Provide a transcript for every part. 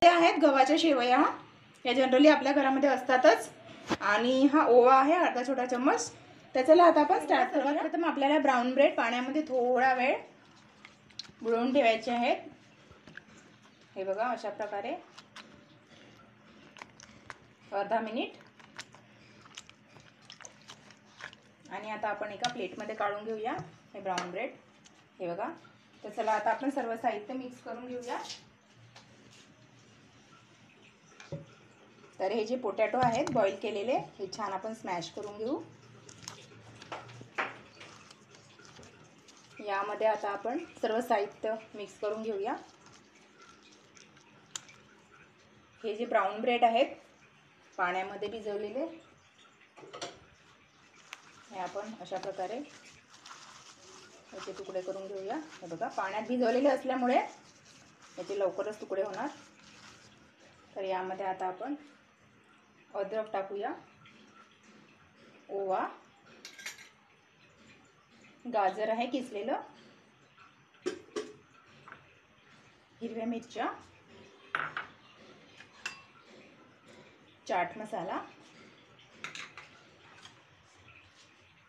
आहेत गव्हाच्या शेवया, या जनरली आपल्या घरामध्ये असतातच. आणि हा ओवा आहे अर्धा छोटा चम्मच. तर चला आता आपण स्टार्ट करूया. प्रथम आपल्याला ब्राऊन ब्रेड पाण्यामध्ये थोडा वेळ बुडवून ठेवायचे आहेत. हे बघा अशा प्रकारे अर्धा मिनिट. आणि आता आपण एका प्लेटमध्ये काढून घेऊया हे ब्राऊन ब्रेड. हे बघा. तर चला आता आपण सर्व साहित्य मिक्स करून घेऊया. तर हे जे पोटॅटो आहेत बॉईल केलेले, हे छान आपण स्मॅश करून घेऊ. यामध्ये आता आपण सर्व साहित्य मिक्स करून घेऊया. हे जे ब्राऊन ब्रेड आहेत पाण्यामध्ये भिजवलेले, हे आपण अशा प्रकारे याचे तुकडे करून घेऊया. हे बघा पाण्यात भिजवलेले असल्यामुळे याचे लवकरच तुकडे होणार. तर यामध्ये आता आपण अद्रक टाकूया, ओवा, गाजर आहे किसलेलं, हिरव्या मिरच्या, चाट मसाला,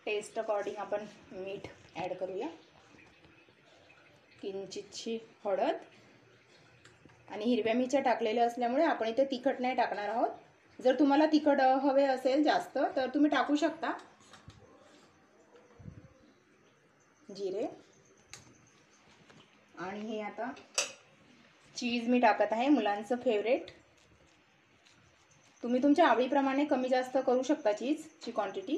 टेस्ट अकॉर्डिंग आपण मीठ ॲड करूया, किंचितशी हळद. आणि हिरव्या मिरच्या टाकलेल्या असल्यामुळे आपण इथे तिखट नाही टाकणार आहोत. जर तुम्हाला तिखट हवे असेल जास्त तर तुम्ही टाकू शकता. जिरे. आणि हे आता चीज मी टाकत आहे, मुलांचं फेवरेट. तुम्ही तुमच्या आवडीप्रमाणे कमी जास्त करू शकता चीजची क्वांटिटी.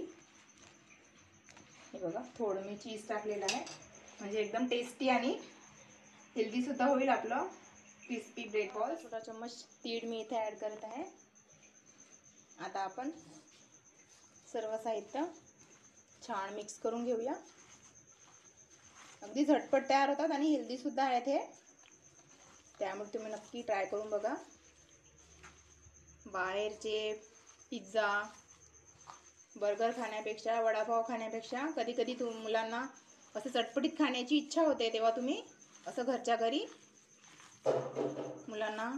हे बघा थोडं मी चीज टाकलेलं आहे, म्हणजे एकदम टेस्टी आणि हेल्दी सुद्धा होईल आपलं क्रिस्पी ब्रेड बॉल. छोटा चम्मच तीळ मी इथे ॲड करत आहे. आता आपण सर्व साहित्य छान मिक्स करून घेऊया. अगदी झटपट तयार होतात आणि हेल्दी सुद्धा आहेत हे, त्यामुळे तुम्ही नक्की ट्राय करून बघा. बाहेरचे पिझ्झा बर्गर खाण्यापेक्षा, वडापाव खाण्यापेक्षा कधी कधी मुलांना असं चटपटीत खाण्याची इच्छा होते, तेव्हा तुम्ही असं घरच्या घरी मुलांना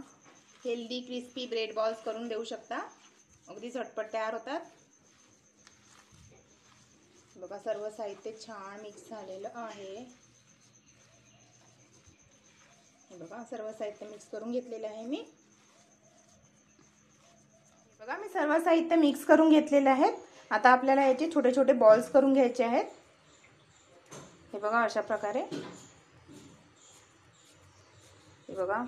हेल्दी क्रिस्पी ब्रेड बॉल्स करून देऊ शकता. अगदी झटपट तयार होतात. बघा सर्व साहित्य छान मिक्स झालेलं आहे. हे बघा सर्व साहित्य मिक्स करून घेतलेलं आहे मी. बघा मी सर्व साहित्य मिक्स करून घेतलेले आहेत. आता आपल्याला याचे छोटे छोटे बॉल्स करून घ्यायचे आहेत. हे बघा अशा प्रकारे. हे बघा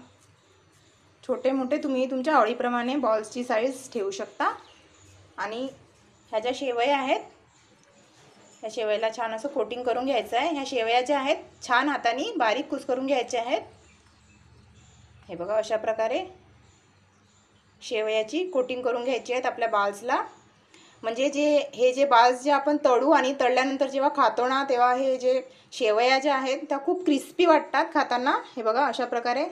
छोटे मोठे तुम्ही तुमच्या आवडीप्रमाणे बॉल्सची साईज ठेवू शकता. आणि ह्या ज्या शेवया आहेत, ह्या शेवयाला छान असं कोटिंग करून घ्यायचं आहे. ह्या शेवया ज्या आहेत छान हाताने बारीक कुस करून घ्यायचे आहेत. हे बघा अशा प्रकारे शेवयाची कोटिंग करून घ्यायची आहेत आपल्या बाल्सला. म्हणजे हे जे बाल्स जे आपण तळू आणि तळल्यानंतर जेव्हा खातो ना, तेव्हा हे जे शेवया ज्या आहेत त्या खूप क्रिस्पी वाटतात खाताना. हे बघा अशा प्रकारे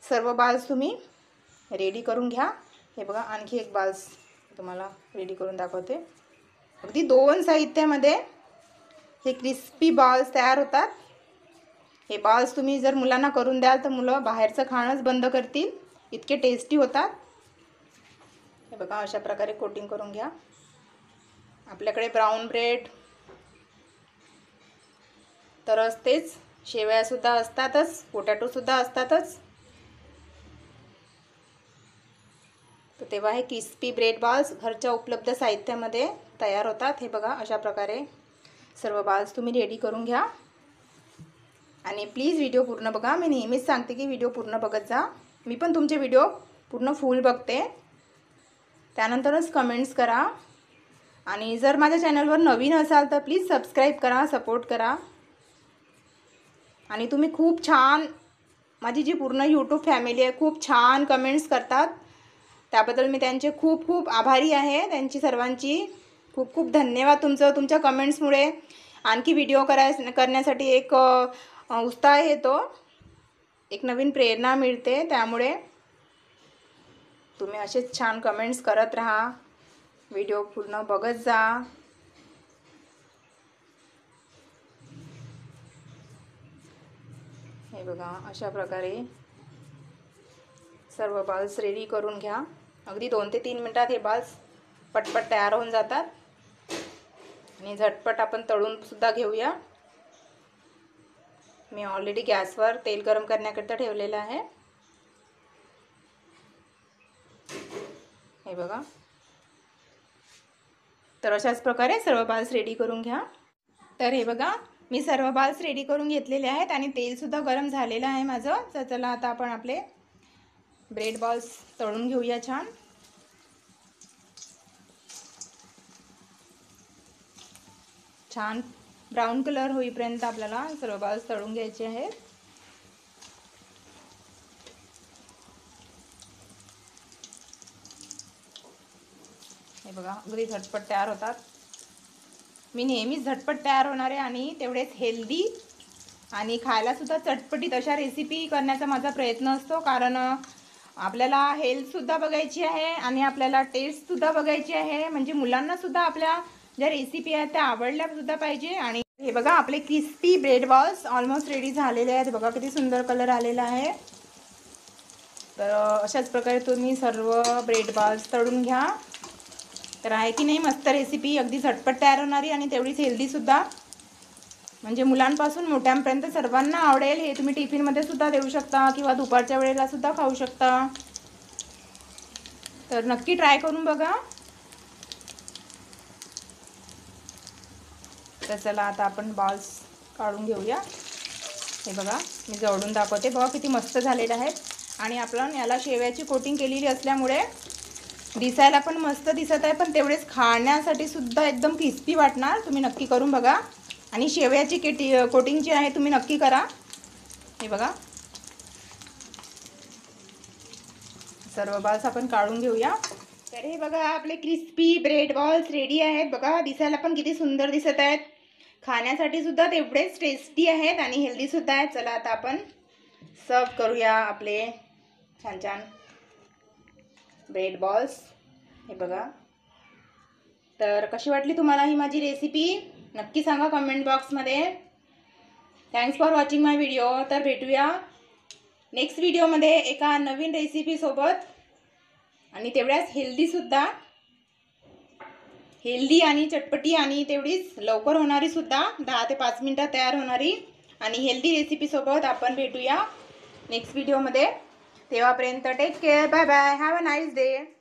सर्व बाल्स तुम्ही रेडी करून घ्या. हे बघा आणखी एक बाल्स तुम्हाला रेडी करून दाखवते. अगदी 2 साहित्यामध्ये हे क्रिस्पी बॉल्स तयार होतात. हे बॉल्स तुम्ही जर मुलांना करून द्याल तर मुलं बाहेरचं खाणंच बंद करतील, इतके टेस्टी होतात. हे बघा अशा प्रकारे कोटिंग करून घ्या. आपल्याकडे ब्राऊन ब्रेड तर असतेच, शेवयासुद्धा असतातच, पोटॅटोसुद्धा असतातच. तर तेव्हा हे क्रिस्पी ब्रेड बॉल्स घरच्या उपलब्ध साहित्यामध्ये तयार होतात. हे बघा अशा प्रकारे सर्व बॉल्स तुम्ही रेडी करून घ्या. आणि प्लीज व्हिडिओ पूर्ण बघा. मी नेहमीच सांगते की व्हिडिओ पूर्ण बघत जा. मी पण तुमचे व्हिडिओ पूर्ण फुल बघते, त्यानंतरच कमेंट्स करा. आणि जर माझ्या चॅनलवर नवीन असाल तर प्लीज सबस्क्राईब करा, सपोर्ट करा. आणि तुम्ही खूप छान, माझी जी पूर्ण यूट्यूब फॅमिली आहे खूप छान कमेंट्स करतात, त्याबद्दल मी त्यांचे खूप खूप आभारी आहे. त्यांची सर्वांची खूप खूप धन्यवाद. तुमच्या कमेंट्समुळे आणखी व्हिडिओ करण्यासाठी एक उत्साह येतो, एक नवीन प्रेरणा मिळते. त्यामुळे तुम्ही असेच छान कमेंट्स करत राहा, व्हिडिओ पूर्ण बघत जा. हे बघा अशा प्रकारे सर्व बाल्स रेडी करून घ्या. अगदी 2 ते 3 मिनिटात हे बाल्स पटपट तयार होऊन जातात आणि झटपट आपण तळून सुद्धा घेऊया. मी ऑलरेडी गॅसवर तेल गरम करण्याकरिता ठेवलेलं आहे. हे बघा. तर अशाच प्रकारे सर्व बाल्स रेडी करून घ्या. तर हे बघा, मी सर्व बाल्स रेडी करून घेतलेले आहेत आणि तेलसुद्धा गरम झालेलं आहे माझं. तर चला आता आपण आपले ब्रेड बॉल्स तळून घेऊया छान. छान ब्राऊन कलर होईपर्यंत आपल्याला सर्व बाल्स तळून घ्यायचे आहेत. हे बघा, अगदी झटपट तयार होतात. मी नेहमीच झटपट तयार होणारे आणि तेवढेच हेल्दी आणि खायलासुद्धा चटपटीत अशा रेसिपी करण्याचा माझा प्रयत्न असतो. कारण आपल्याला हेल्थसुद्धा बघायची आहे आणि आपल्याला टेस्टसुद्धा बघायची आहे. म्हणजे मुलांनासुद्धा आपल्या ज्या रेसिपी आहेत त्या आवडल्यासुद्धा पाहिजे. आणि हे बघा, आपले crispy bread balls almost ready झालेले आहेत. बघा किती सुंदर कलर आलेला आहे. तर अशाच प्रकारे तुम्ही सर्व ब्रेड बॉल्स तळून घ्या. तर आहे की नाही मस्त रेसिपी, अगदी झटपट तयार होणारी आणि तेवढीच हेल्दीसुद्धा. म्हणजे मुलांपासून मोठ्यांपर्यंत सर्वांना आवडेल. हे तुम्ही टिफिनमध्ये सुद्धा देऊ शकता किंवा दुपारच्या वेळेला सुद्धा खाऊ शकता. तर नक्की ट्राय करून बघा. तर चला आता आपण बॉल्स काढून घेऊया. हे बघा, मी जवळून दाखवते. बघा किती मस्त झालेले आहेत. आणि आपण याला शेवयाची कोटिंग केलेली असल्यामुळे दिसायला पण मस्त दिसत आहे, पण तेवढेच खाण्यासाठी सुद्धा एकदम क्रिस्पी वाटणार. तुम्ही नक्की करून बघा. आणि शेवयाची कोटिंग जी आहे तुम्ही नक्की करा. हे बघा, सर्व बॉल्स आपण काढून घेऊया. तर हे बघा, आपले क्रिस्पी ब्रेड बॉल्स रेडी आहेत. बघा, दिसायला पण किती सुंदर दिसत आहेत. खाण्यासाठी सुद्धा तेवढेच टेस्टी आहेत आणि हेल्दी सुद्धा आहेत. चला आता आपण सर्व करूया आपले छान छान ब्रेड बॉल्स. हे बघा. तर कशी वाटली तुम्हाला ही माझी रेसिपी नक्की सांगा कमेंट बॉक्समध्ये. Thanks for watching my video. तर भेटूया नेक्स्ट व्हिडिओमध्ये एका नवीन रेसिपीसोबत आणि तेवढ्याच हेल्दीसुद्धा. हेल्दी आणि चटपटी आणि तेवढीच लवकर होणारी सुद्धा, 10 ते 5 मिनिटात तयार होणारी आणि हेल्दी रेसिपीसोबत आपण भेटूया नेक्स्ट व्हिडिओमध्ये. तेव्हापर्यंत take care. Bye bye. Have a nice day.